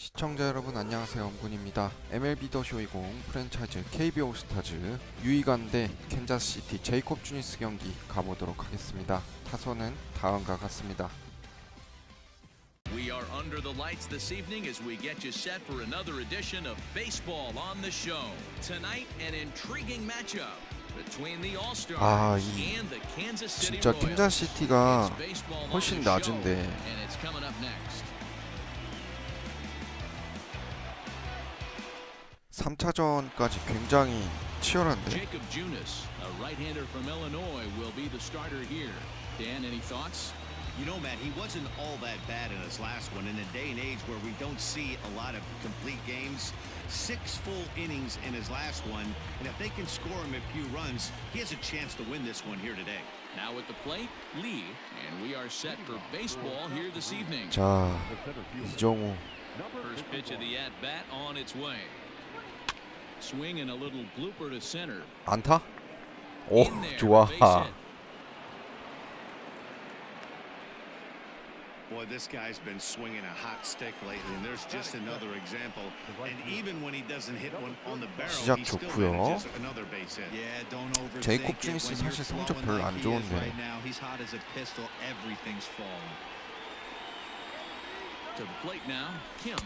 시청자 여러분 안녕하세요. 엄군입니다. MLB 더 쇼 20 프랜차이즈 Kbo올스타즈 유이간 대 캔자스시티 제이크 유니스 경기 가보도록 하겠습니다. 타선은 다음과 같습니다. We are under the lights this evening as we get you set for another edition of baseball on the show. Tonight, an intriguing matchup between the All-Stars and the Kansas City 진짜 Royals. 캔자스시티가 훨씬 낮은데 And it's coming up next. 3차전까지 굉장히 치열한데. Jacob Junis, a right-hander from Illinois, will be the starter here. Dan, any thoughts? You know, Matt, he wasn't all that bad in his last one. In a day and age where we don't see a lot of complete games, 6 full innings in his last one, and if they can score him a few runs, he has a chance to win this one here today. Now at the plate, Lee, and we are set for baseball here this evening. 자, 이정우. First pitch of the at-bat on its way. Swing and a little blooper to center. 안타? 오, 좋아. Boy, this guy's been swinging a hot stick lately, and there's just another example. And even when he doesn't hit one on the barrel, 시작 he still 좋고요. manages another base hit. Yeah, don't overthink 제이콥 it. 주니스 When 사실 you're 성적 flowing 별로 like 안 he is 좋은데. right now, he's hot as a pistol. Everything's falling. To the plate now, Kim,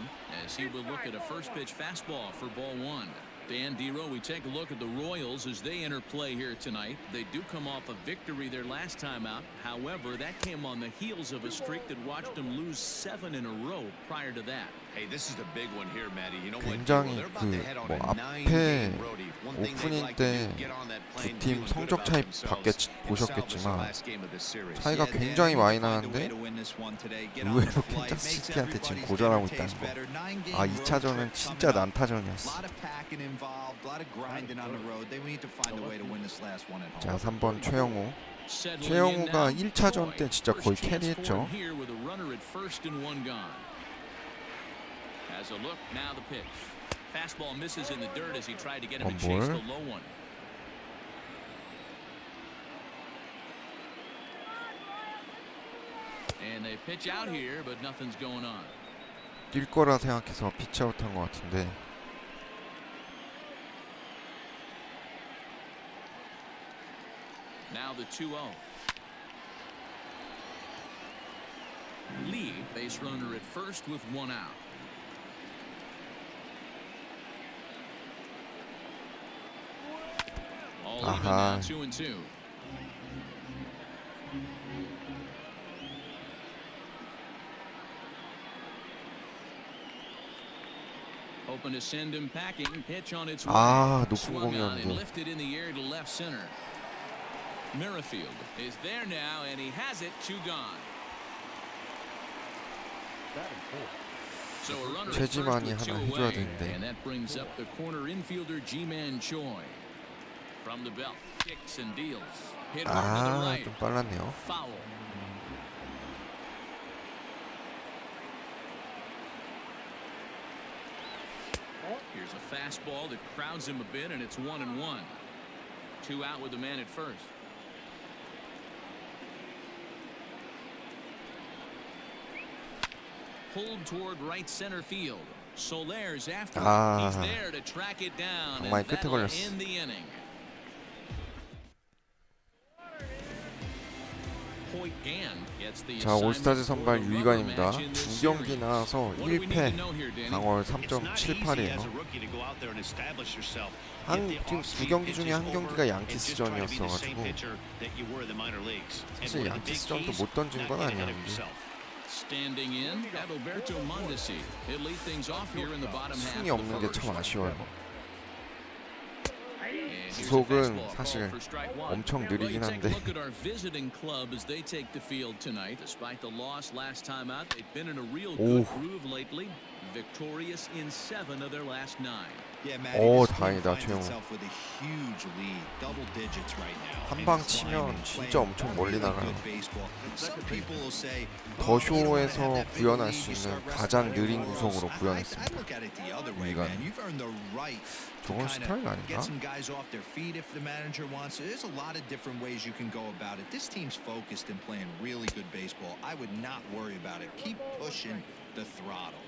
as he will look at a first pitch fastball for ball one. Dan Dero, we take a look at the Royals as they enter play here tonight. They do come off a victory their last time out. However, that came on the heels of a streak that watched them lose 7 in a row prior to that. Hey, this is the big one here, Matty. You know what? 굉장히 They're about to head on a 앞에 9-game roadie. One thing they'd 오프닝 like to do, 때 get on that 두 plane, 팀 feeling good 성적 about 차이 themselves, and salvage the 보셨겠지만 last game of this series. 차이가 Yeah, Dan, 굉장히 we 많이 need to find a 나는데 way to win this one today. Get on 의외로 the flight, makes 캔자스시티한테 지금 everybody's 고전하고 dinner taste 있다는 거. better. 9-game 아, road 2차전은 trip 진짜 coming up. 난타전이었어. A lot of packing involved, a lot of grinding on the road. They need to find a way to win this last one at home. 자, 3번 최영우. Settling in 최영우가 now, 1차전 때 진짜 거의 First chance 캐리했죠. for him here with a runner at first and one gone. As a look, now the pitch. Fastball misses in the dirt as he tried to get him to chase the low one. And they pitch out here, but nothing's going on. 뛸 거라 생각해서 피치아웃한 것 같은데. Now the 2-0. Lee, base runner at first with one out. All even now, 2-2. Hoping to send him packing. Pitch on its way. 아, 높은 Swung on and 공이었는데. lifted in the air to left center. Merrifield is there now, and he has it. 2 gone. So a runner at first 최지만이 with 2 하나 해줘야 away, 되는데. and that brings up the corner infielder G-Man Choi. From the belt, kicks and deals. Hit hard to the 아, right. 좀 빨랐네요. Foul. Here's a fastball that crowds him a bit, and it's 1-1. 2 out with the man at first. Pulled toward right center field. Soler's after it. 아, He's there to track it down, and 정말 끝에 that'll 걸렸어. end the inning. Hoyt Gann gets the 자, 올스타즈 assignment 선발 for the 유이간입니다. rubber match in this 2경기 series. 나와서 What do we need to 1패, know here, Danny? 방어 It's not easy as 3.78이에요. a rookie to go out there and establish yourself. 한 Get the 지금 off-speed 2경기 중에 pitches 한 over 경기가 and just try to be the same 양키스전이었어가지고 pitcher that you were in the minor leagues. And 사실 one of the big 양키스전도 keys, 못 던진 not 건 getting ahead of 아니었는데 yourself. Standing in, Adalberto Mondesi. He'll lead things off here in the bottom half 승이 of 없는 the 게 참 first. 아쉬워요. And here's a 구속은 fastball 사실 called for strike one. 엄청 Well, 느리긴 you take 한데 a look at our visiting club as they take the field tonight. Despite the loss last time out, they've been in a real good 오. groove lately. Victorious in 7 of their last 9. Yeah, Matty, 오, this team 다행이다, finds 최영우. itself with a huge lead, double digits right now. 한 and 방 climbing, 치면 진짜 playing 엄청 멀리 really 나가요. good baseball. Some people will say, 더 "Oh, you don't wanna 쇼에서 have that big 구현할 lead, 수 you 있는 start resting 가장 on your 느린 laurels." 구속으로 I 구현했습니다. look at it the other way, 유이간. man. You've earned the right to 저건 kind 스타일 of 아닌가? get some guys off their feet if the manager wants to. There's a lot of different ways you can go about it. This team's focused and playing really good baseball. I would not worry about it. Keep pushing the throttle.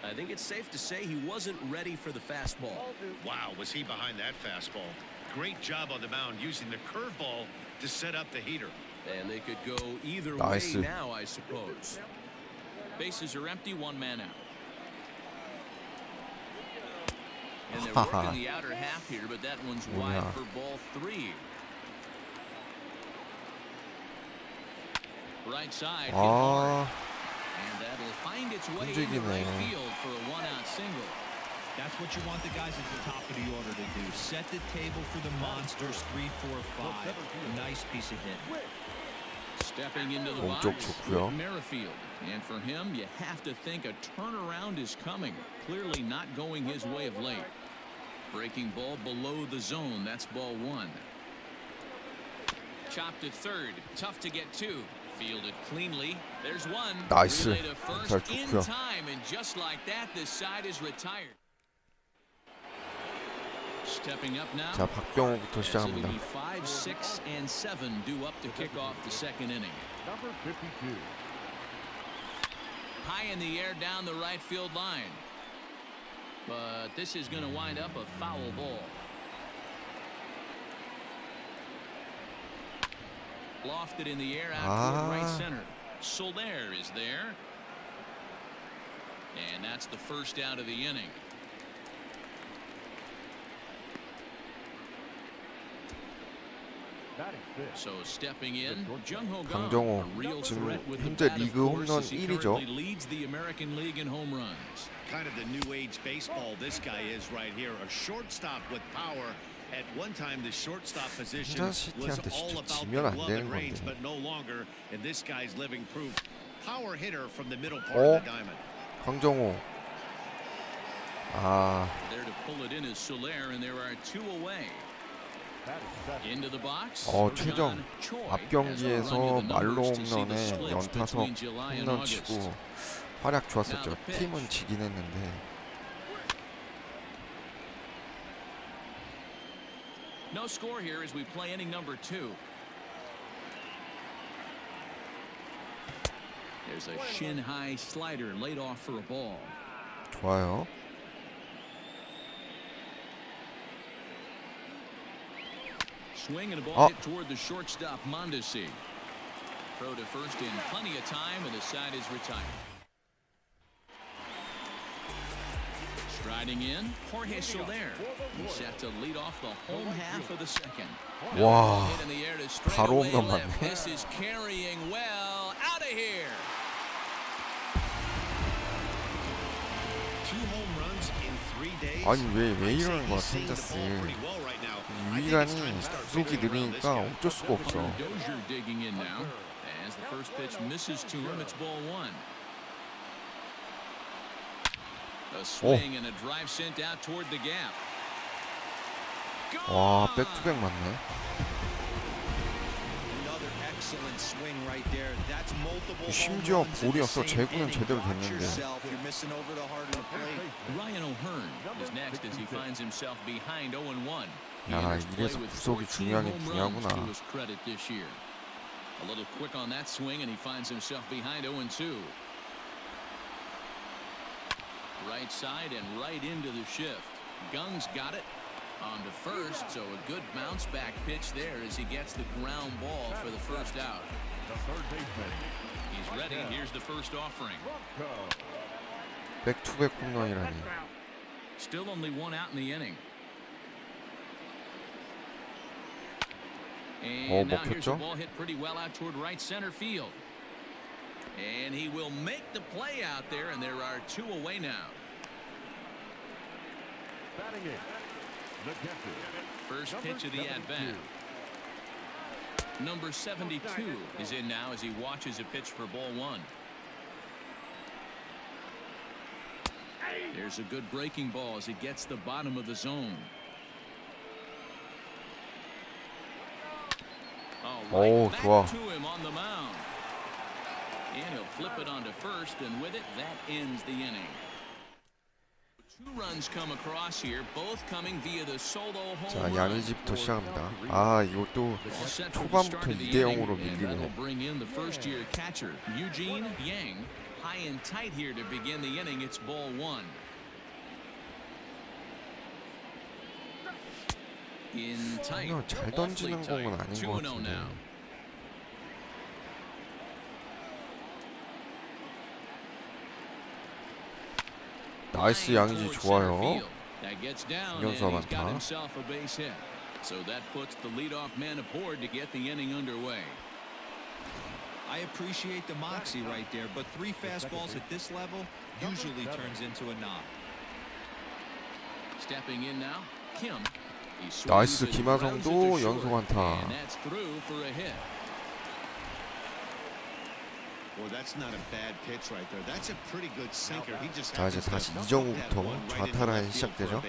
I think it's safe to say he wasn't ready for the fastball. Wow, was he behind that fastball? Great job on the mound using the curveball to set up the heater. And they could go either Nice. way now, I suppose. Bases are empty, one man out. And they're working the outer half here, but that one's wide for ball 3. Right side. hit hard. 아, And that'll find its way into right 움직이네. field for a one-out single. That's what you want the guys at the top of the order to do. Set the table for the monsters. 3, 4, 5. Nice piece of hit. Stepping into the 왼쪽 box, 좋고요. Merrifield. And for him, you have to think a turnaround is coming. Clearly not going his way of late. Breaking ball below the zone. That's ball 1. Chopped at third. Tough to get to. Fielded cleanly. There's one. 나이스. Relay to first 잘 in 줬고요. time, and just like that, this side is retired. Stepping up now. 자, 박병호부터 As it'll 시작합니다. be 5, 6, and 7 due up to kick off the second inning. Number 52. High in the air down the right field line. But this is going to wind up a foul ball. Lofted in the air out toward right center. Soler is there. And that's the first out of the inning. Batting fifth. So stepping in, Jung-ho 강정호. Kang, a real 지금 threat with the 현재 bat, of 리그 course, 홈런 as he 1위죠. currently leads the American League in home runs. Kind of the new age baseball this guy is right here. A shortstop with power. At one time, the shortstop position was 캔자스시티한테 all 진짜 about 지면 the 안 glove 되는 and range, 건데. but no longer. And this guy's living proof. Power hitter from the middle part 어? of the diamond. 강정호. 아, There to pull it in is Soler, and there are 2 away. Batting seventh. Into the box. 최정. John Choi 앞 has 경기에서 run you the 말로 numbers to see the 홈런에 splits 연타석 between July and 홈런 August. 치고 활약 좋았었죠. 팀은 지긴 했는데. No score here as we play inning number 2. There's a shin-high slider laid off for a ball. 좋아요. Swing and a ball hit toward the shortstop Mondesi. Throw to first in plenty of time, and the side is retired. Striding in, Jorge Soler. He's set to lead off the home half of the second. 와, Hit in the air to straight 바로 away 홈런 left. 맞네. This is carrying well. Out of here. 2 home runs in 3 days. 아니 왜 I'd say 이러는 거야 he's seeing the 캔자스. ball pretty well right now. I think it's 유희관이 time to start 구속이 figuring around this 느리니까 guy. 어쩔 수가 없어. Dozier digging in now. As the first pitch misses to him, it's ball 1. A swing and a drive sent out toward the gap. 와, Gone! 백투백 맞네. Another excellent swing right there. That's multiple 심지어 home runs in the 볼이었어. same 제구는 inning. 제대로 Watch 됐는데. yourself. You're missing over the heart of the plate. Ryan O'Hearn is next as he finds himself behind 0-1. He 야, enters play 이래서 with 구속이 14 중요하긴 home runs 중요하구나. to his credit this year. A little quick on that swing, and he finds himself behind 0-2. Right side and right into the shift. Gung's got it on to first, so a good bounce back pitch there as he gets the ground ball for the first out. The third baseman. He's ready. Here's the first offering. 백투백 홈런이라니. Still only 1 out in the inning. And now here's a 먹혔죠? ball hit pretty well out toward right center field. And he will make the play out there, and there are 2 away now. Batting in. The catcher. First pitch of the at-bat. Number 72 is in now as he watches a pitch for ball 1. There's a good breaking ball as he gets the bottom of the zone. 오, Back 좋아. to him on the mound. And he'll flip it onto first, and with it, that ends the inning. 2 runs come across here, both coming via the solo home 자, run. 야니지부터 시작합니다. 아, 이것도 All set for the 초반부터 start of the 2대 0으로 inning, and 밀리네. that'll bring in the first-year catcher, Eugene Yang. high and tight here to begin the inning. It's ball one. In tight. 전혀 잘 던지는 공은 아닌 것 2-0 같은데. now. 나이스 양의지 좋아요. That gets down 김현수 and he's got 안타. himself a base hit. So that puts the leadoff man aboard to get the inning underway. I appreciate the moxie right there, but 3 fastballs at this level usually turns into a knock. Stepping in now, Kim. He swings 나이스 it, grounds it 김하성도 to 연속 short, 안타. and that's through for a hit. Well, that's not a bad pitch right there. That's a pretty good sinker. He just 자, 이제 다시 이정우부터 좌타 라인 시작되죠.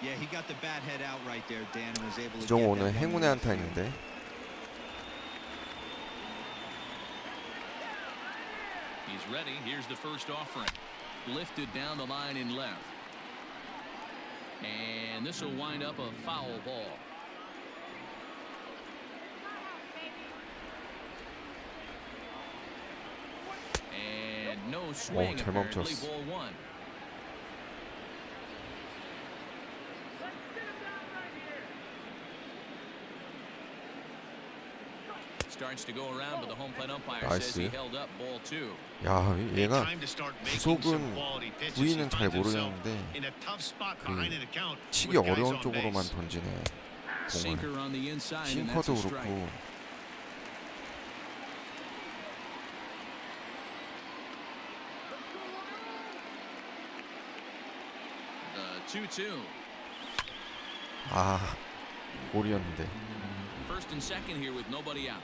Yeah, he got the bat head out right there, Dan, and was able to 이정우 get 오늘 that one 행운의 in 안타 the 있는데. He's ready. Here's the first offering. Lifted down the line in left. And this will wind up a foul ball. And no swing, 잘 apparently, 멈췄어. ball one. Starts to go around, but the home plate umpire says he 나이스. held up ball two. 야, 얘가 구속은 부위는 잘 모르겠는데 치기 어려운 쪽으로만 던지네. 공을. Sinker on the inside, and that's 싱커도 a strike. 그렇고. The 2-2. 아, 볼이었는데. First and second here with nobody out.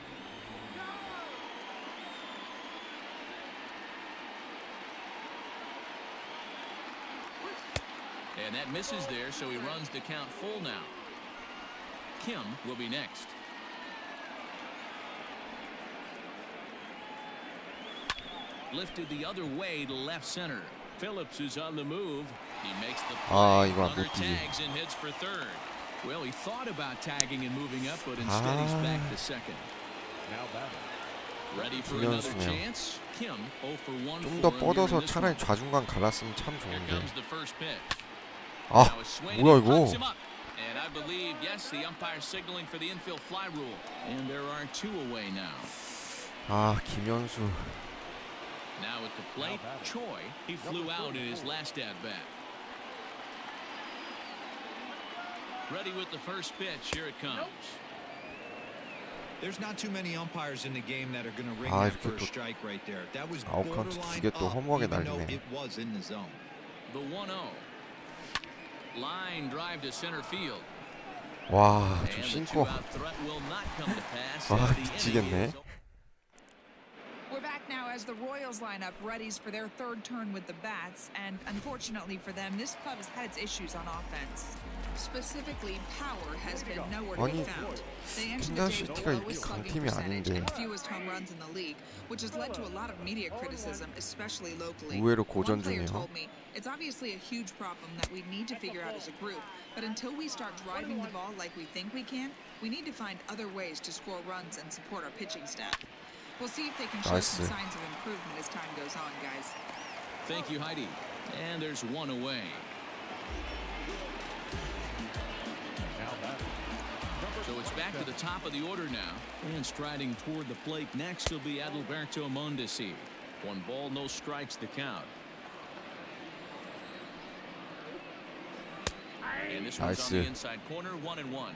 And that misses there, so he runs the count full now. Kim will be next. Lifted the other way to left center. Phillips is on the move. He makes the play. 이거 안 Runner 뽑히지. tags and hits for third. Well, he thought about tagging and moving up, but instead he's back to second. Now batting. Ready for another 김현수네요. chance. Kim 0 for 1 좀 for 더 him here in 뻗어서 this 차라리 one. 좌중간 갈랐으면 참 Here 좋은데. comes the first pitch. 아, Now a swing, 뭐야 and puts 이거? him up. And I believe, yes, the umpire signaling for the infield fly rule. And there are 2 away now. 아, 김현수. Now at the plate, Choi. He flew out in his last at bat. Ready with the first pitch. Here it comes. There's not too many umpires in the game that are going to ring 아, that 이렇게 first 또 strike right there. That was 아웃카운트 borderline 두개 또 up, 허무하게 even though 날리네. it was in the zone. The 1-0. Line drive to center field. 와, 저 And the 싱커. two-out threat will not come to pass. 아, as the inning 미치겠네. is We're back now as the Royals line up readies for their third turn with the bats, and unfortunately for them, this club has had its issues on offense. Specifically, power has been nowhere to be 아니, found. They entered the day with the 캔자스시티가 이렇게 lowest slugging 강팀이 percentage 아닌데 and fewest home runs in the league, which has led to a lot of media criticism, especially locally. 의외로 One 고전 player 중이에요. told me, it's obviously a huge problem that we need to figure out as a group, but until we start driving the ball like we think we can, we need to find other ways to score runs and support our pitching staff. We'll see if they can show some 나이스. signs of improvement as time goes on, guys. Thank you, Heidi. And there's 1 away. Now batting. So it's back to the top of the order now. And striding toward the plate next will be Adalberto Mondesi. 1 ball, no strikes the count. And this one's on the 나이스. inside corner, 1-1.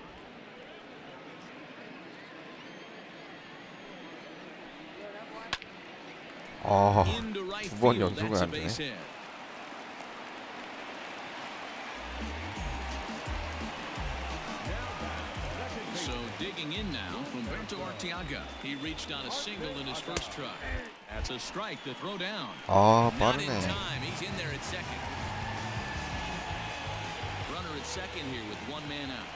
아, Into right 2번 field. 연속은 That's a 안 되네. base hit. So digging in now, Humberto Arteaga. He reached on a single in his first try. That's a strike to throw down. 아, Not in 빠르네. time. He's in there at second. Runner at second here with 1 man out.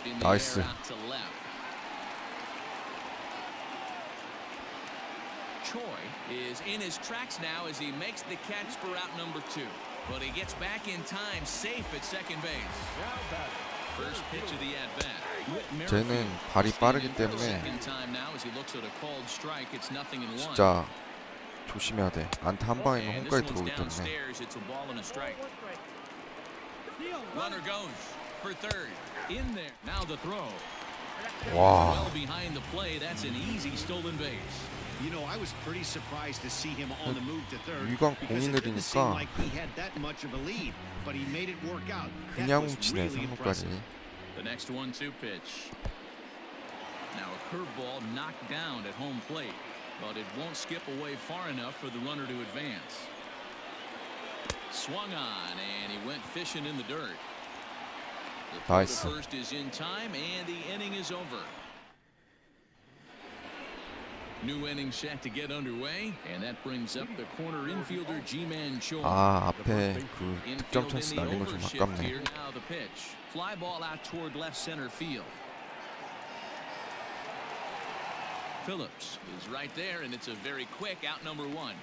In the 나이스. air out to left. Choi is in his tracks now as he makes the catch for out number 2. But he gets back in time, safe at second base. First pitch of the at-bat. 쟤는 발이 빠르기 때문에 Second time now as he looks at a called strike. It's 0-1. 진짜 조심해야 돼. 안타 한 방이면 And this 홈까지 one's 들어오기 때문에. downstairs. It's a ball and a strike. Runner goes for third. In there. Now the throw. 와, Well behind the play. That's an easy stolen base. You know, I was pretty surprised to see him on the move to third 유광 because 공이 it didn't seem 느리니까 like he had that much of a lead, but he made it work out. That 그냥 was 훔치네 really 3루까지. impressive. The next 1-2 pitch. Now a curveball knocked down at home plate, but it won't skip away far enough for the runner to advance. Swung on, and he went fishing in the dirt. The throw to Nice. first is in time, and the inning is over. New inning set to get underway, and that brings up the corner infielder G-Man Choi. 아, 앞에 그 득점 Infield 찬스 in the 날린 거 좀 overshift 아깝네. here. Now the pitch. Fly ball out toward left center field. Phillips is right there, and it's a very quick out number one.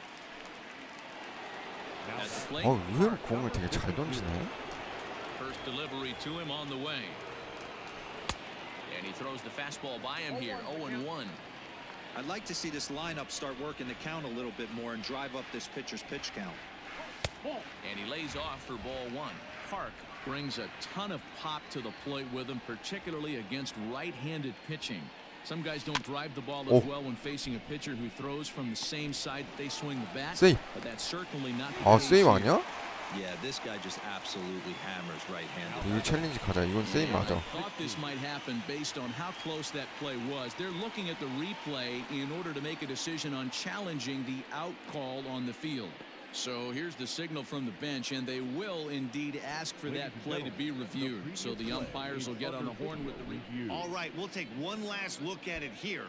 At the plate, 의외로 공을 되게 잘 던지네. first delivery to him on the way. And he throws the fastball by him here, 0-1. I'd like to see this lineup start working the count a little bit more and drive up this pitcher's pitch count. And he lays off for ball one. Park brings a ton of pop to the plate with him, particularly against right-handed pitching. Some guys don't drive the ball as well when facing a pitcher who throws from the same side that they swing the bat. 세이브. But that's certainly not the 아, case 세이브 here. 아니야? Yeah, this guy just absolutely hammers right-handed. 이거 챌린지 가자. 이건 세이브 I 맞아. thought this might happen based on how close that play was. They're looking at the replay in order to make a decision on challenging the out call on the field. So here's the signal from the bench, and they will indeed ask for that play to be reviewed. So the umpires will get on the horn with the review. All right, we'll take one last look at it here.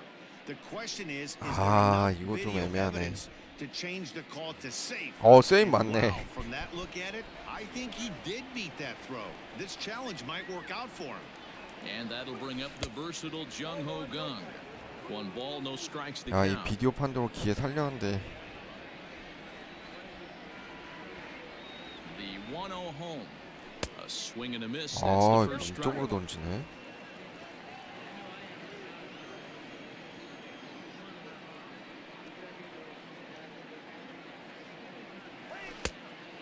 The question is there 아, enough 이거 좀 video 애매하네. evidence to change the call to safe? 세이브 맞네. Wow, from that look at it, I think he did beat that throw. This challenge might work out for him. And that'll bring up the versatile Jung-Ho Gung. One ball, no strikes to 야, 이 count. 비디오 판도로 기회 살렸는데. The 1-0 home. A swing and a miss. That's 아, the first 왼쪽으로 strike. 던지네.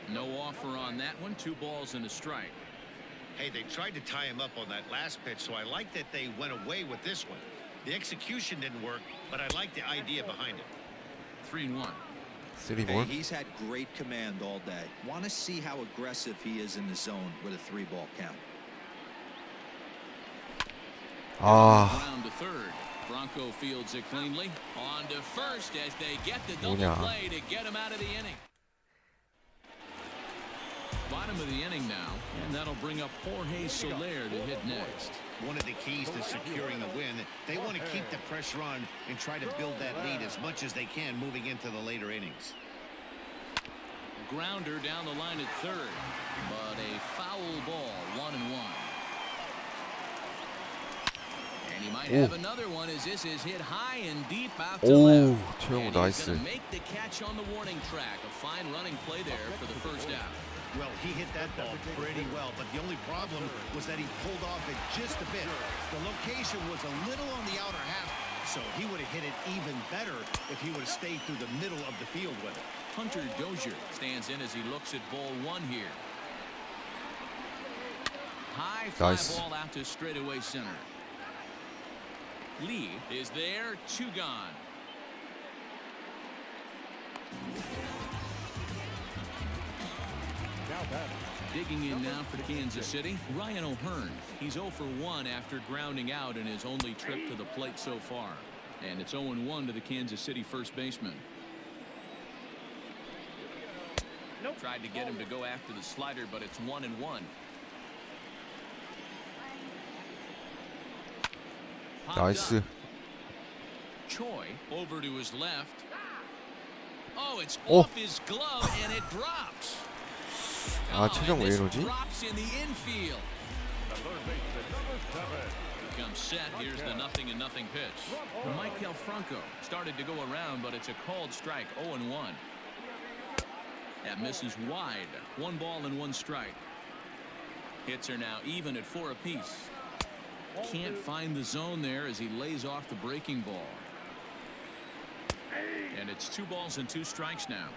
No offer on that one. 2 balls and a strike. Hey, they tried to tie him up on that last pitch, so I like that they went away with this one. The execution didn't work, but I like the idea behind it. 3-1. 쓰리 Hey, 볼. he's had great command all day. Want to see how aggressive he is in the zone with a 3-ball count. 아, Ground to third. Bronco fields it cleanly. On to first as they get the double 뭐냐. play to get him out of the inning. Bottom of the inning now, and that'll bring up Jorge Soler to hit next. One of the keys to securing a win, they want to keep the pressure on and try to build that lead as much as they can moving into the later innings. Grounder down the line at third, but a foul ball, 1-1. And he might have another one as this is hit high and deep out to 오, left. 최영우 And he's 나이스. gonna make the catch on the warning track. A fine running play there for the first out. Well, he hit that ball pretty well, but the only problem was that he pulled off it just a bit. The location was a little on the outer half, so he would have hit it even better if he would have stayed through the middle of the field with it. Hunter Dozier stands in as he looks at ball one here. High fly Nice. ball out to straightaway center. Lee is there, 2 gone. Digging in now for Kansas City, Ryan O'Hearn. He's 0 for 1 after grounding out in his only trip to the plate so far. And it's 0-1 to the Kansas City first baseman. Tried to get him to go after the slider, but it's 1-1. 나이스. Choi over to his left. Oh, it's 오. off his glove and it drops. 아, 최정 왜 and this 이러지? drops in the infield. Becomes set. Here's the 0-0 pitch. Michael Franco started to go around, but it's a called strike. 0-1. That misses wide. 1 ball and 1 strike. Hits are now even at 4 apiece. Can't find the zone there as he lays off the breaking ball. And it's 2 balls and 2 strikes now.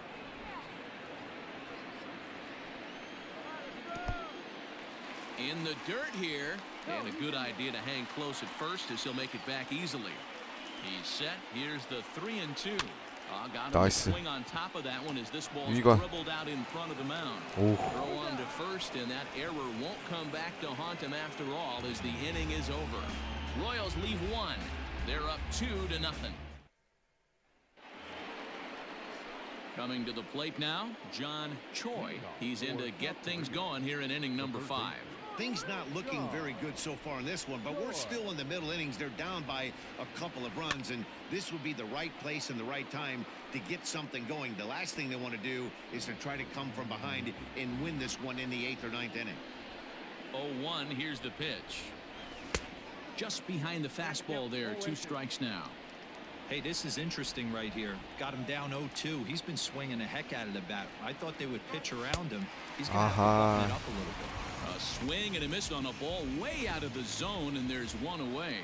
In the dirt here, and a good idea to hang close at first as he'll make it back easily. He's set. Here's the 3-2. Got him to swing on top of that one as this ball dribbled out in front of the mound. Throw on to first, and that error won't come back to haunt him after all as the inning is over. Royals leave 1. They're up 2-0. Coming to the plate now, John Choi. He's in to get things going here in inning number 5. Things not looking very good so far in this one, but we're still in the middle innings. They're down by a couple of runs, and this would be the right place and the right time to get something going. The last thing they want to do is to try to come from behind and win this one in the 8th or 9th inning. 0-1, here's the pitch. Just behind the fastball there, 2 strikes now. Hey, this is interesting right here. Got him down 0-2. He's been swinging the heck out of the bat. I thought they would pitch around him. He's going to have to button it up a little bit. A swing and a miss on a ball way out of the zone, and there's 1 away.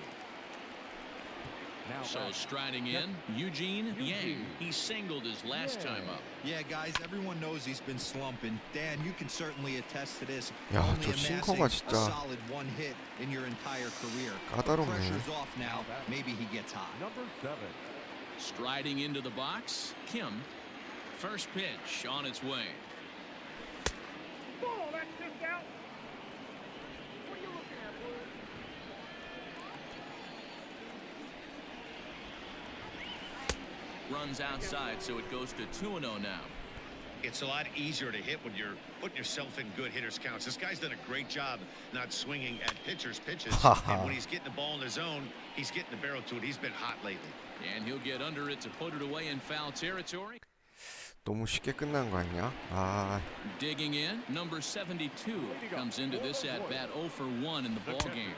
So striding in, Eugene Yang. He singled his last time up. Yeah, guys, everyone knows he's been slumping. Dan, you can certainly attest to this. 야, Only 저 amassing 싱커가 a 진짜 solid 1 hit in your entire career. 까다롭네. Pressure's off now. Maybe he gets hot. Number 7. Striding into the box, Kim. First pitch on its way. Ball, that's just out. What are you looking at, boy? Runs outside, so it goes to 2-0 now. It's a lot easier to hit when you're putting yourself in good hitters counts. This guy's done a great job not swinging at pitchers' pitches. And when he's getting the ball in his zone, he's getting the barrel to it. He's been hot lately. And he'll get under it to put it away in foul territory. 너무 쉽게 끝난 거 아니야? 아, Digging in, number 72 comes into this at-bat 0 for 1 in the ball game.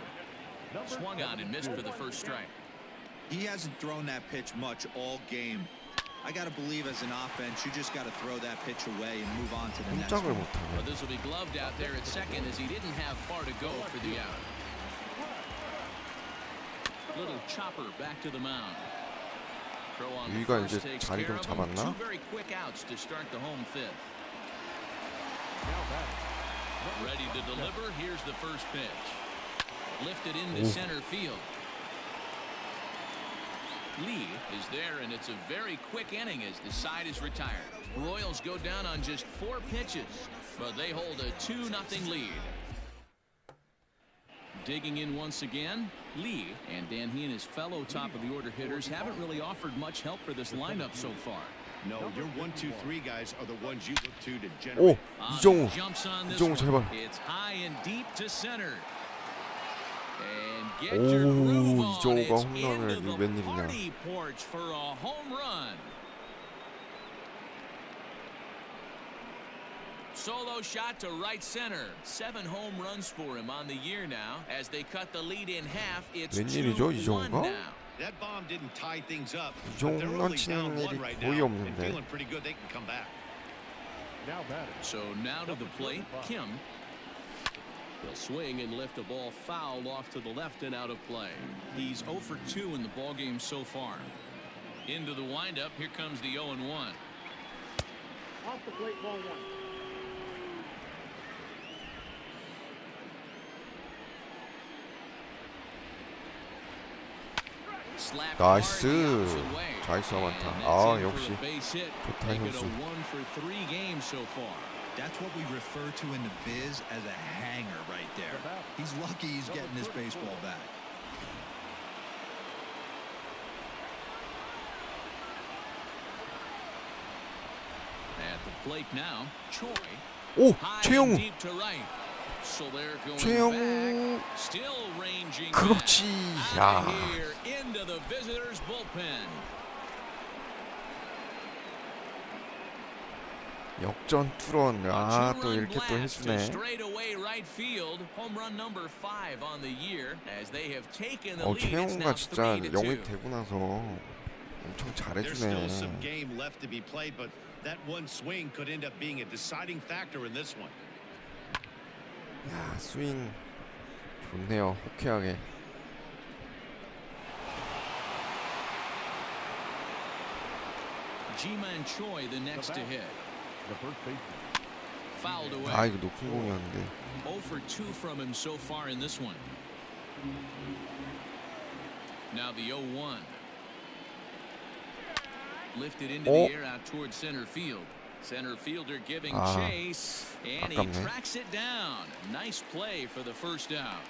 Swung on and missed for the first strike. He hasn't thrown that pitch much all game. I got to believe as an offense, you just got to throw that pitch away and move on to the next 꼼짝을 one. 못하네. But this will be gloved out there at second as he didn't have far to go for the out. Little chopper back to the mound. Throw on the 유이가 first 이제 takes 자리 care 좀 of him. 잡았나? 2 very quick outs to start the home 5th. Now back. Ready to deliver. Here's the first pitch. Lifted into center field. Lee is there, and it's a very quick inning as the side is retired. Royals go down on just 4 pitches, but they hold a 2-0 lead. Digging in once again, Lee, and Dan, he and his fellow top-of-the-order hitters haven't really offered much help for this lineup so far. No, your 1, 2, 3 guys are the ones you look to 오, generate. 이정우. Jumps on this 이정우 one. 제발. It's high and deep to center. And get your groove 오, on. 이정우가 It's 홈런을 into the 웬일이냐. party porch for a home run. Solo shot to right center. 7 home runs for him on the year now. As they cut the lead in half, it's 웬일이죠, 2-1 이정우가? now. That bomb didn't tie things up. 이 But they're 정도만 only 치는 down 1 일이 right 거의 now and 없는데. feeling pretty good they can come back. Now batting. So now to the plate, Kim. He'll swing and lift a ball foul off to the left and out of play. He's 0 for 2 in the ballgame so far. Into the windup, here comes the 0-1. Off the plate, ball 1. Slapped 나이스. hard the opposite way. 자이스 And 많다. that's 아, in for 역시 a base hit. 좋다, Make it a 현수. 1 for 3 games so far. That's what we refer to in the biz as a hanger right there. He's lucky he's getting his baseball back. At the plate now, Choi. 오, High and 최영우. deep to right. So they're going 최영우. back. Still ranging 그렇지. back. 야. Out of here into the visitors' bullpen. 역전 투런. 아, 또 Two-run 이렇게 또 blast to 해주네. straightaway right field. Home run number 5 on the year as they have taken the lead. It's now 최영우가 진짜 3-2. 영입되고 나서 엄청 There's still some 잘해주네. game left to be played, but that one swing could end up being a deciding factor in this one. 야, 스윙 좋네요. 호쾌하게. Ji-Man Choi the next to hit. Fouled away. 아 이거 높은 공이었는데. 0 for 2 from him so far in this one. Now the 0-1. Lifted into the air out towards center field. Center fielder giving chase, and he 아깝네. tracks it down. Nice play for the first out.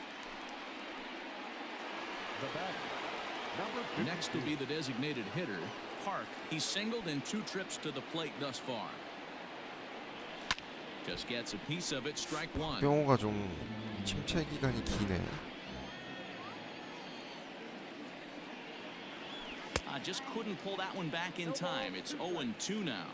Next will be the designated hitter, Park. He's singled in 2 trips to the plate thus far. Just gets a piece of it. Strike 1. 병호가 좀 침체 기간이 기네. Just couldn't pull that one back in time. It's 0-2 now.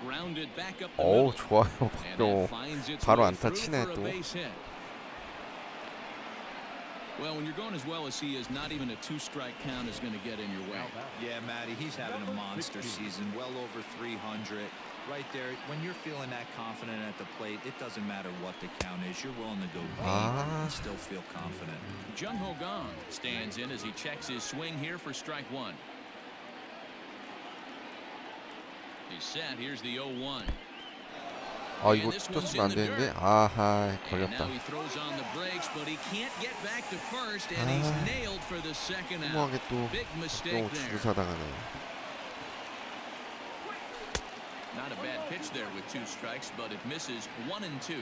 Grounded back up the 오 middle. 좋아요 And 박병호. that finds its 바로 way 안타 through 치네 for a 또. base hit. Well, when you're going as well as he is, not even a 2-strike count is going to get in your way. Yeah, Matty, he's having a monster season, well over 300. Right there, when you're feeling that confident at the plate, it doesn't matter what the count is. You're willing to go deep and still feel confident. Jung Ho Gong stands in as he checks his swing here for strike 1. He's set. Here's the 0-1. 아 이거 쳤으면 안 되는데. 아하 And 걸렸다. now he throws on the brakes, but he can't get back to first, and he's nailed for the second out. 허무하게 또 Big mistake 박병호 there. 주사당하네. Not a bad pitch there with 2 strikes, but it misses 1-2.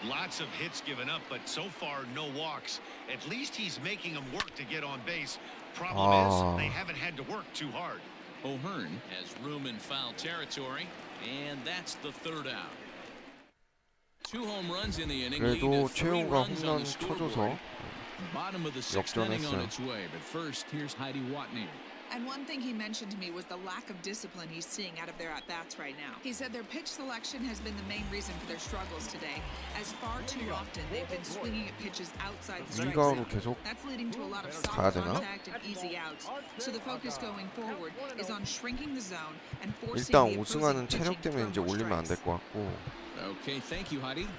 Lots of hits given up, but so far no walks. At least he's making them work to get on base. Problem is, they haven't had to work too hard. O'Hearn has room in foul territory, and that's the 3rd out. 2 home runs in the inning, lead 그래도 to 3 최용우가 runs on 홈런 the scoreboard. 쳐줘서 Bottom of the 6th inning on 역전했어요. its way, but first here's Heidi Watney. And one thing he mentioned to me was the lack of discipline he's seeing out of their at-bats right now. He said their pitch selection has been the main reason for their struggles today, as far too often they've been swinging at pitches outside the strike 위가로 zone. 계속 That's leading to a lot of 가야 soft 되나? contact and easy outs. So the focus going forward is on shrinking the zone and forcing 일단 the 우승하는 opposing 체력 pitching 때문에 이제 throw more 올리면 안 될 strikes. 것 같고 Okay, thank you, Heidi.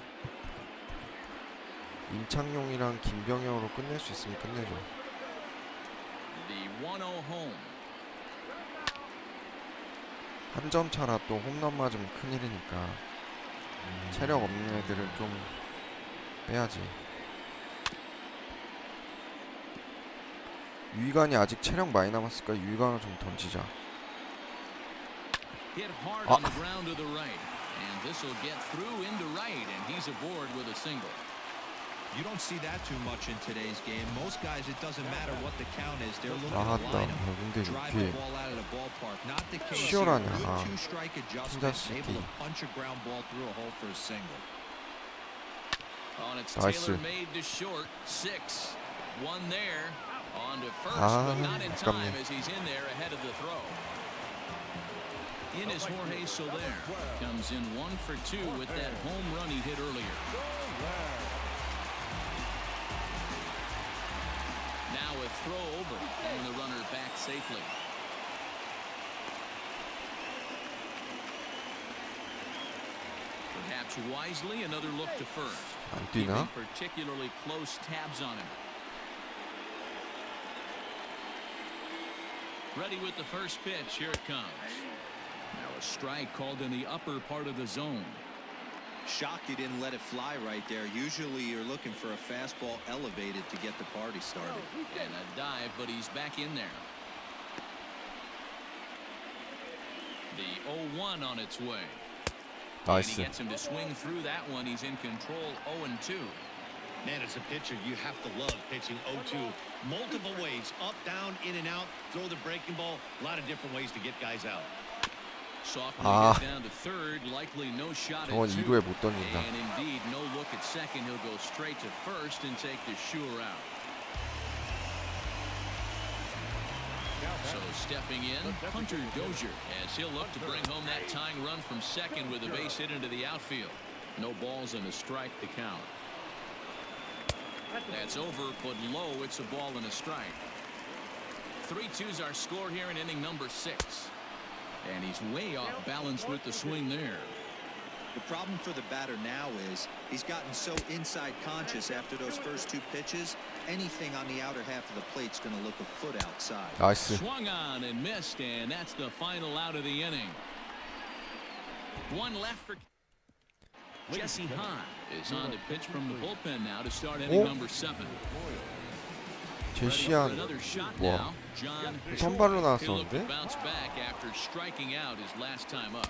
임창용이랑 김병현으로 끝낼 수 있으면 끝내죠. The 1-0 home. 한 점 차라 또 홈런 맞으면 큰일이니까 체력 없는 애들은 좀 빼야지. 유희관이 아직 체력 많이 남았으니까 유희관을 좀 던지자. Hit hard on the ground to the right, and this will get through into right, and he's aboard with a single. You don't see that too much in today's game. Most guys, it doesn't matter what the count is. They're looking to 나갔다. line him, 근데 drive 이게 the ball out of the ballpark. Not the case here. 치열하냐. Good 2-strike adjustment, 캔자스시티. able to punch a ground ball through a hole for a single. On it's 나이스. Taylor made to short. 6. One there. On to first, 아, but not in time 아깝네. as he's in there ahead of the throw. In is Jorge Soler. Comes in 1 for 2 with that home run he hit earlier. Now a throw over, and the runner back safely. Perhaps wisely, another look to first. 안 Keeping 뛰나? particularly close tabs on him. Ready with the first pitch. Here it comes. Now a strike called in the upper part of the zone. Shocked he didn't let it fly right there. Usually you're looking for a fastball elevated to get the party started. And a dive, but he's back in there. The 0-1 on its way. And he 나이스. gets him to swing through that one. He's in control. 0-2. Man, as a pitcher, you have to love pitching 0-2. Multiple ways, up, down, in and out, throw the breaking ball. A lot of different ways to get guys out. Softly 아. gets down to third. Likely no shot at 저건 2. 2루에 못 던진다. And indeed, no look at second. He'll go straight to first and take the sure out. So stepping in, Hunter Dozier, as he'll look to bring home that tying run from second with a base hit into the outfield. No balls and a strike to count. That's over, but low. It's a ball and a strike. 3-2's our score here in inning number 6. And he's way off balance with the swing there. The problem for the batter now is he's gotten so inside conscious after those first two pitches. Anything on the outer half of the plate's going to look a foot outside. 나이스. Swung on and missed, and that's the final out of the inning. One left for Jesse Hahn is on the pitch from the bullpen now to start inning number 7. 제시한 Another shot 와 now. John 선발로 He'll look to 나왔었는데 bounce back after striking out his last time up.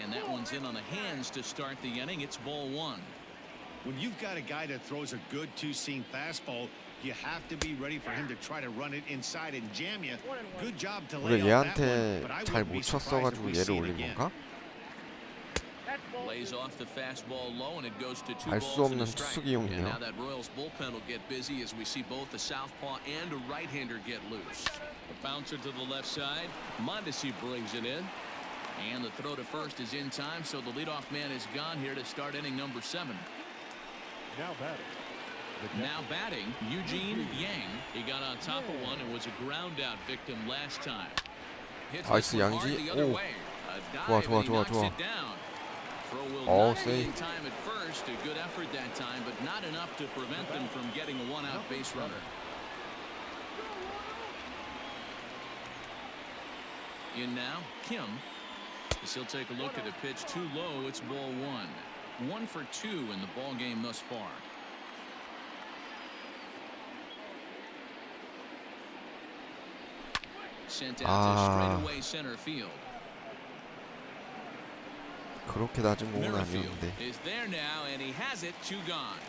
And that one's in on the hands to start the inning. It's ball 1. When you've got a guy that throws a good two-seam fastball, you have to be ready for him to try to run it inside and jam you. Good job to lay 우리가 off that one, 얘한테 but I 잘 wouldn't be 못 surprised if 쳤어가지고 we 얘를 see it 올린 again. 건가? Lays off the fastball low and it goes to 2 알 balls 수 and a 없는 strike. 투수기용이네요. And now that Royals bullpen will get busy as we see both the southpaw and a right-hander get loose. The bouncer to the left side. Mondesi brings it in. And the throw to first is in time, so the leadoff man is gone here to start inning number 7. Now batting, Eugene Yang. He got on top of one and was a ground out victim last time. Hits 나이스, this one hard 양지. the other 오. way. A 좋아, dive 좋아, and he 좋아, knocks 좋아. it down. Throw will 어, not be 세이. in time at first. A good effort that time, but not enough to prevent them from getting a one-out base runner. In now, Kim. As he'll take a look at a pitch too low. It's ball 1. 1 for 2 in the ball game thus far. Sent out to straightaway center field. 그렇게 낮은 공은 Merrifield 아니었는데. is there now, and he has it. 2 gone.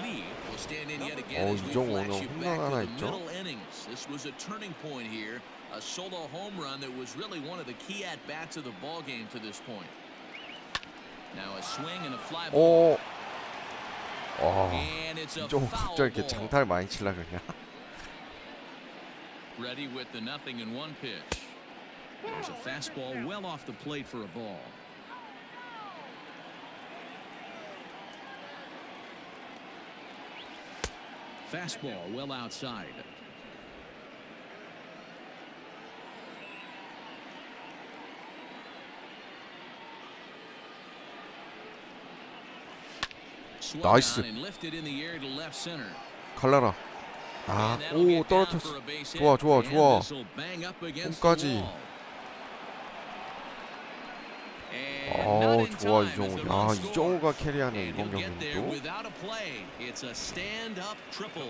Lee will stand in yet again as we 이정우 flash you 오늘 back 홈런 하나 to the 있죠? middle innings. This was a turning point here. A solo home run that was really one of the key at bats of the ball game to this point. Now a swing and a fly ball. 오. 와. And it's a 이정우 foul 갑자기 이렇게 ball. 장타를 많이 칠라 그러냐? Ready with the 0-1 pitch. There's a fastball well off the plate for a ball. Fastball well outside. Swung 나이스. on and lifted in the air to left center. 갈라라. 아, And that'll 오 get down 떨어졌어. for a base hit. 좋아, 좋아, And 좋아. this'll bang up against 홈까지. the wall. And not in 좋아 time as 이정우. the 야 run scored. 이정우가 캐리하는 And 이번 he'll get there 경기도. without a play. It's a stand-up triple.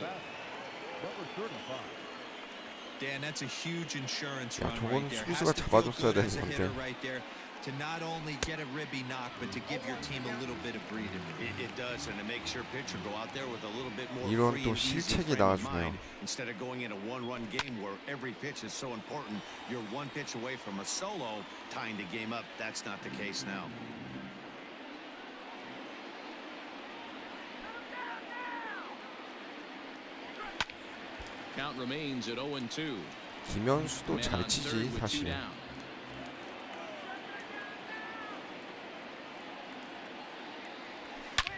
Dan, that's a huge insurance 야, run 저건 right there. 수비수가 Has to feel 잡아줬어야 good as a 되는 hitter 건데. right there to not only get a ribby knock, but to give your team a little bit of breathing room. It does, and it makes your pitcher go out there with a little bit more 이런 free 또 and easy 실책이 frame of 나와주네요. mind instead of going in a one-run game where every pitch is so important. You're one pitch away from a solo tying the game up. That's not the case now. Count remains at 0-2. 김현수도 Man 잘 on 치지 third with 2 사실. down.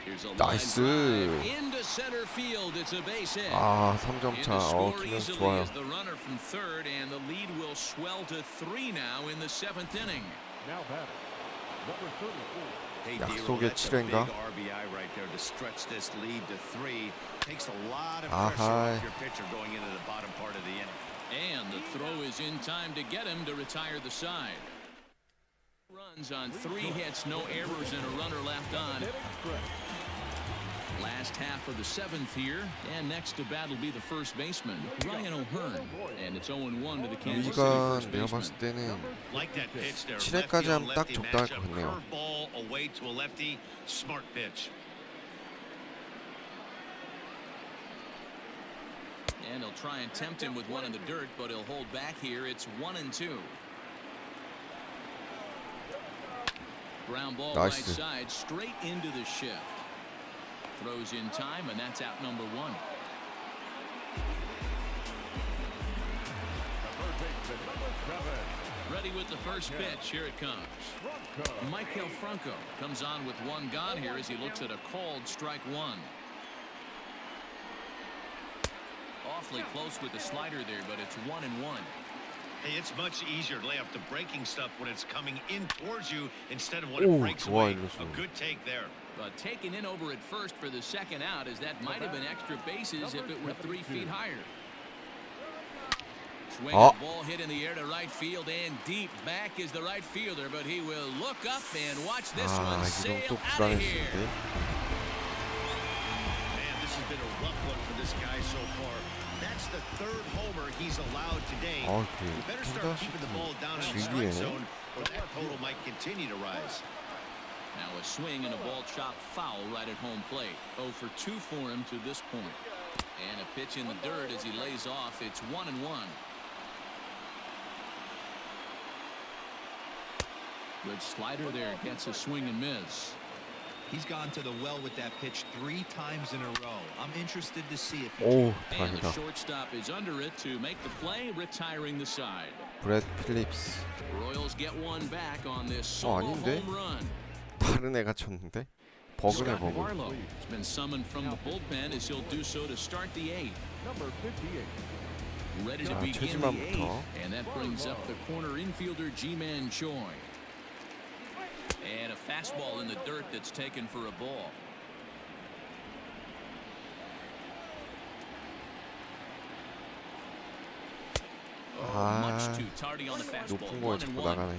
Here's a line 나이스. drive into center field. It's a base hit. 아 3점 In 차. to score 김현수 easily 좋아요. is the runner from third, and the lead will swell to 3 now in the 7th inning. Hey, 약속의 that's a big 7회인가? RBI right there to stretch this lead to 3. Takes a lot of 아하. pressure off your pitcher going into the bottom part of the inning. And the throw is in time to get him to retire the side. Runs on 3 hits, no errors, and a runner left on. Last half of the 7th here, and next to bat will be the first baseman, Ryan O'Hearn. And it's 0-1 to the Kansas City 우리가 first 내가 baseman. 봤을 때는 Like that pitch there. 7회까지 lefty on 하면 딱 lefty 적당할 것 matchup. 같네요. Curveball away to a lefty. Smart pitch. And he'll try and tempt him with one in the dirt, but he'll hold back here. It's 1-2. Ground ball right 나이스. side, straight into the shift. Throws in time, and that's out number 1. Ready with the first pitch. Here it comes. Michael Franco comes on with 1 gone here as he looks at a called strike 1. Awfully close with the slider there, but it's 1-1. Hey, it's much easier to lay off the breaking stuff when it's coming in towards you instead of when it breaks 좋아, away. 일루수. A good take there. But taken in over at first for the second out, as that might have been extra bases if it were 3 feet higher. Swing Oh. the ball hit in the air to right field and deep. Back is the right fielder, but he will look up and watch this one 이건 sail 또 out of here. 불안했는데. Man, this has been a rough one for this guy so far. That's the third homer he's allowed today. 그 You better start keeping the ball down in the strike 캔자스시티 zone, or that total might continue to rise. Now a swing and a ball chopped foul right at home plate. 0 for 2 for him to this point. And a pitch in the dirt as he lays off. It's 1-1. Good slider there, gets a swing and miss. He's gone to the well with that pitch 3 times in a row. I'm interested to see if he 오, And the 다행이다. shortstop is under it to make the play, retiring the side. 브렛 필립스. Royals get one back on this solo 아닌데? home run. 다른 애가 쳤는데? 버그네, Scott 버그. Barlow has been summoned from the bullpen as he'll do so to start the 8th. Number 58. Ready to 자, begin the 최지만부터. 8th, and that brings up the corner infielder Ji-Man Choi. And a fastball in the dirt that's taken for a ball. Much too tardy on the fastball. 높은 거에 자꾸 나가네.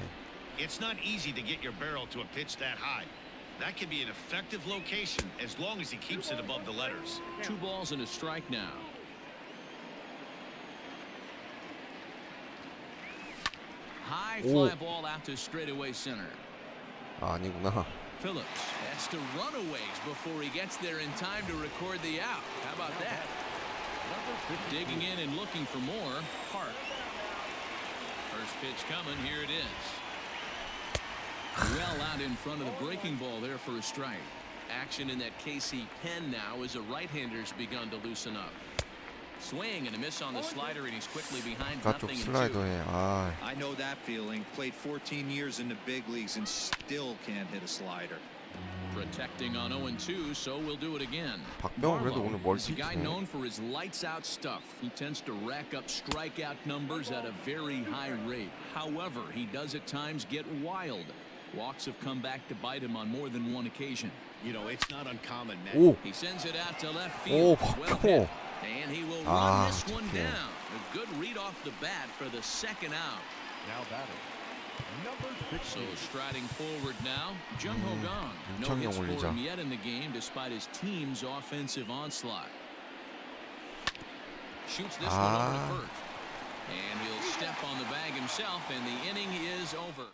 It's not easy to get your barrel to a pitch that high. That can be an effective location as long as he keeps it above the letters. 2 balls and a strike now. High fly ball out to straightaway center. 아니구나. Phillips has to run a ways before he gets there in time to record the out. How about that? Digging in and looking for more. Park. First pitch coming. Here it is. Well out in front of the breaking ball there for a strike. Action in that KC pen now as a right-hander's begun to loosen up. Swing and a miss on the slider, and he's quickly behind 가쪽 nothing in 2. 슬라이더에 I know that feeling. Played 14 years in the big leagues and still can't hit a slider. Protecting on 0-2, so we'll do it again. 박병호 그래도 오늘 Barlow is a 멀티 guy 있네. known for his lights-out stuff. He tends to rack up strikeout numbers at a very high rate. However, he does at times get wild. Walks have come back to bite him on more than one occasion. You know, it's not uncommon, Matt. 오, He sends it out to left 오, field. Well 박병호. hit. And he will run this one 좋게. down. A good read off the bat for the second out. Now batting. Number 60. So striding forward now, Jung Ho Gong. No 윤창용 hits for 올리자. him yet in the game despite his team's offensive onslaught. Shoots this one over to first. And he'll step on the bag himself, and the inning is over.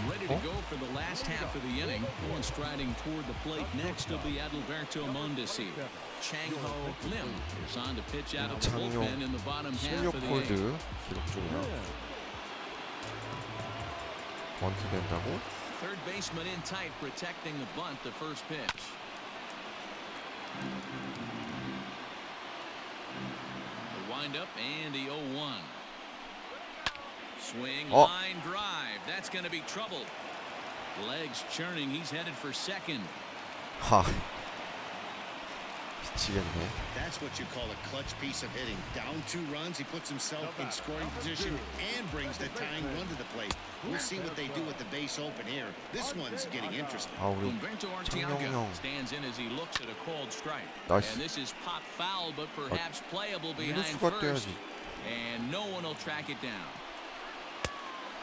Ready to go for the last half of the inning. One striding toward the plate next will be Adalberto Mondesi. Chang Ho Lim is on to pitch out of the 장용 bullpen in the bottom half of the 16홀드 eighth. 기록 중이야. 번트 된다고? Third baseman in tight, protecting the bunt, the first pitch. The windup and the 0-1. Swing, line drive. That's going to be trouble. Legs churning. He's headed for second. 하, 미치겠네. That's what you call a clutch piece of hitting. Down 2 runs, he puts himself in scoring position and brings the tying run to the plate. We'll see what they do with the base open here. This one's getting interesting. 아, 우리 Humberto 장용 Arteaga 형. stands in as he looks at a called strike. 나이스. And this is pop foul, but perhaps playable behind 이루수가 first. 뛰어야지. And no one will track it down.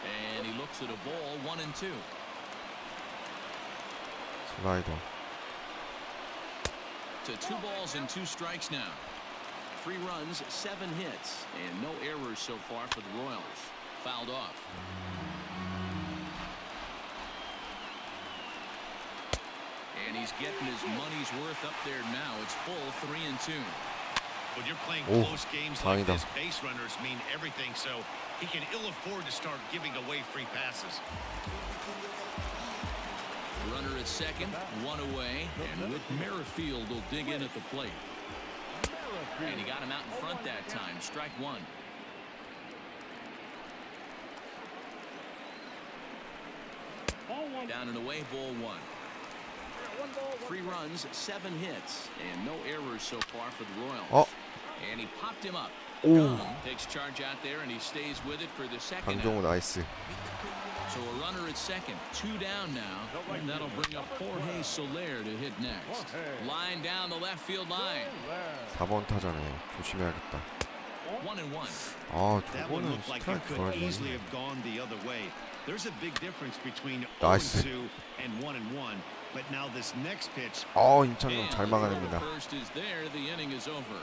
And he looks at a ball, 1-2. 슬라이더. To 2 balls and 2 strikes now. 3 runs, 7 hits, and no errors so far for the Royals. Fouled off. And he's getting his money's worth up there now. It's full 3-2. When you're playing 오, close games like 다행이다. this, base runners mean everything, so he can ill afford to start giving away free passes. Runner at second, 1 away, and Whit Merrifield will dig in at the plate. And he got him out in front that time. Strike 1. Down and away, ball 1. 3 runs, 7 hits, and no errors so far for the Royals. 어, And he popped him up. 오, Takes charge out there and he stays with it for the second. 방종호 나이스. So a runner at second, 2 down now, and that'll bring up Jorge Soler to hit next. Line down the left field line. 4번 타자네. 조심해야겠다. 1-1. 아, That one 저거는 looked like it 스트라이크 could easily 줘야지. have gone the other way. There's a big difference between 나이스. 0-2 and 1-1. But now this next pitch. 임창용 잘 막아냅니다. First is there, the inning is over.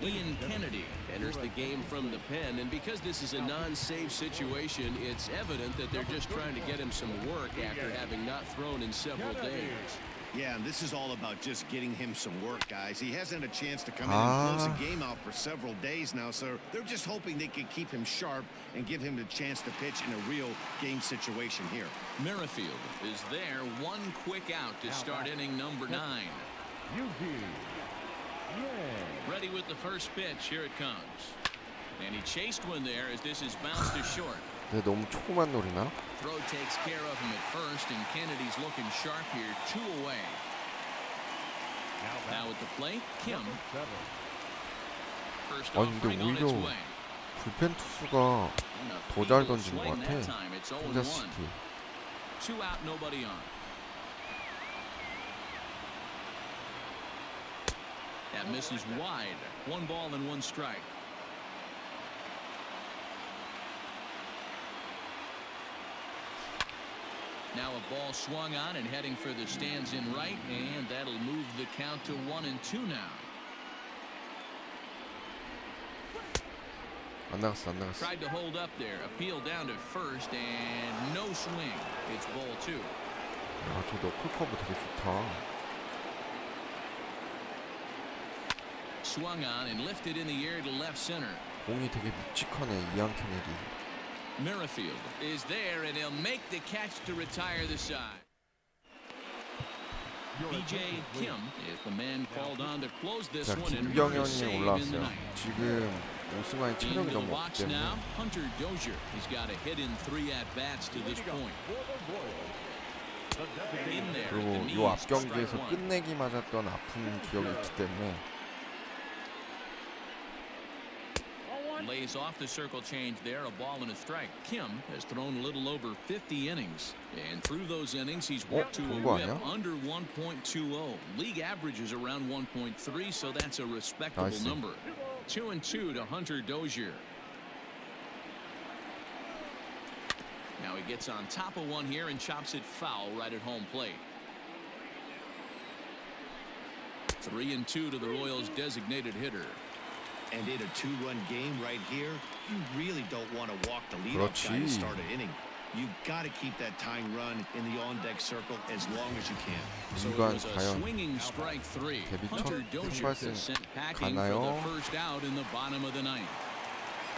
Ian Kennedy Enters the game from the pen, and because this is a non-save situation, it's evident that they're just trying to get him some work after having not thrown in several days. Yeah, and this is all about just getting him some work, guys. He hasn't a chance to come in and close the game out for several days now, so they're just hoping they can keep him sharp and give him the chance to pitch in a real game situation here. Merrifield is there, one quick out to start inning number 9. Ready with the first pitch, here it comes. And he chased one there as this is bounced to short. 근데 너무 초구만 노리나? Throw takes care of him at first, and Kennedy's looking sharp here, 2 away. Now at the plate, Kim. First 아니, 근데 offering on its 오히려 way. 불펜 투수가 더 잘 던진 것 같아. 캔자스시티. 2 out, nobody on. That misses wide. 1 ball and 1 strike. Now a ball swung on and heading for the stands in right, and that'll move the count to 1-2 now. 안 나갔어. Tried to hold up there, appeal down to first, and no swing. It's ball 2. 야, 저 너클 커브 되게 좋다. Swung on and lifted in the air to left center. 공이 되게 묵직하네, 이안 케네디. Merrifield is there, and he'll make the catch to retire the side. BJ Kim is the man called on to close this 자, one and 김병현이 save in the 올라왔어요. ninth. 지금 오승환이 체력이 Into the 너무 box 없기 now, 때문에 Hunter Dozier. He's got a hit in 3 at-bats to this point. In there, 그리고 the 요 앞 knees, 경기에서 strike 1. 끝내기 맞았던 아픈 기억이 있기 때문에 Lays off the circle change there, a ball and a strike. Kim has thrown a little over 50 innings, and through those innings he's worked to a 좋은 거 whip 아니야? under 1.20. League average is around 1.3, so that's a respectable 나이스. number. 2-2 to Hunter Dozier. Now he gets on top of one here and chops it foul right at home plate. 3-2 to the Royals' designated hitter. And in a 2-run game right here, you really don't want to walk the leadoff guy to 그렇지. start an inning. You've got to keep that tying run in the on-deck circle as long as you can. So it 이관 was a 과연 swinging strike 3. 데뷔 첫 Hunter Dozier 선발승 gets sent packing for 가나요? the first out in the bottom of the ninth.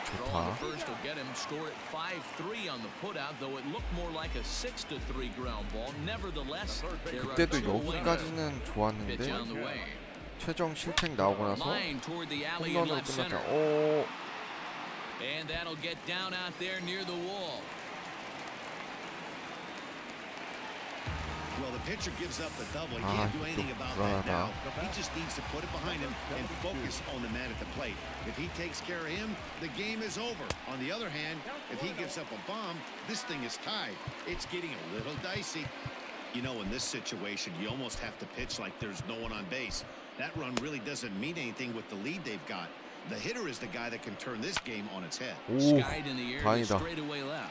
Throw on 좋다. the first will get him score at 5-3 on the putout, though it looked more like a 6-3 ground ball. Nevertheless, there are 그때도 2 away. 여기까지는 Pitch 좋았는데 on the way. 최정 실책 나오고 나서 Line toward the alley in 홈런으로 left 끝났다. center. 오, And that'll get down out there near the wall. Well, the pitcher gives up the double. He Ah, can't do anything 또 about that now. 불안하다. He just needs to put it behind him and focus on the man at the plate. If he takes care of him, the game is over. On the other hand, if he gives up a bomb, this thing is tied. It's getting a little dicey. You know, in this situation, you almost have to pitch like there's no one on base. That run really doesn't mean anything with the lead they've got. The hitter is the guy that can turn this game on its head. 오, Skied in the air to 다행이다. straightaway left.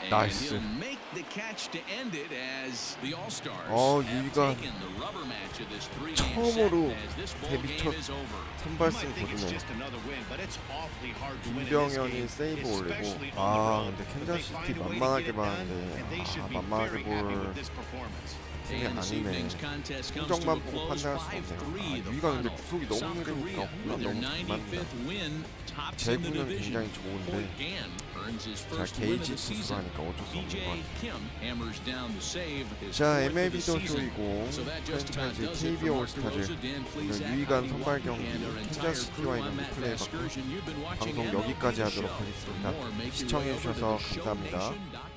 And 나이스. he'll make the catch to end it as the All-Stars 어, have 유희관 taken the rubber match of this 3-game set 처음으로 as this ball 데뷔 game 첫 is over. You 선발승 might think it's 거두네. just another win, but it's awfully hard to win in this 김병현이 game, 세이브 올리고 especially on the 아 road. 근데 But they 캔자스시티 find a way to 만만하게 get it done, 봤는데 and they should 아 be 만만하게 very happy 볼 with this performance. 팀이 And this 아니네. evening's contest comes to a 성적만 보고 close. 판단할 수 없네요. 5-3 the 유희가 근데 final. 구속이 너무 South 느리니까 Korea 홈런 with their 너무 잘 맞는다. 95th win tops in the 제구는 division. 굉장히 좋은데 Fort Gann earns his 자 first win of 게이지 the 투수가 season. 하니까 어쩔 수 없는 것 BJ 같아요. Kim hammers down the save. His 자 fourth of MLB the season. 더쇼이고 So that just about 프랜차이즈 does it for Mark Kbo올스타즈 DeRosa. Dan 오늘 Plesac, 유희관 Bobby 선발 Walker, 경기 and our entire 캔자스시티와 crew. 있는 I'm Matt 리플레이 받고 Vasgersian. You've been watching 방송 MLB 여기까지 The 하도록 Show. 하겠습니다. For more, make your way 시청해 over to 주셔서 감사합니다. theshowNation.com.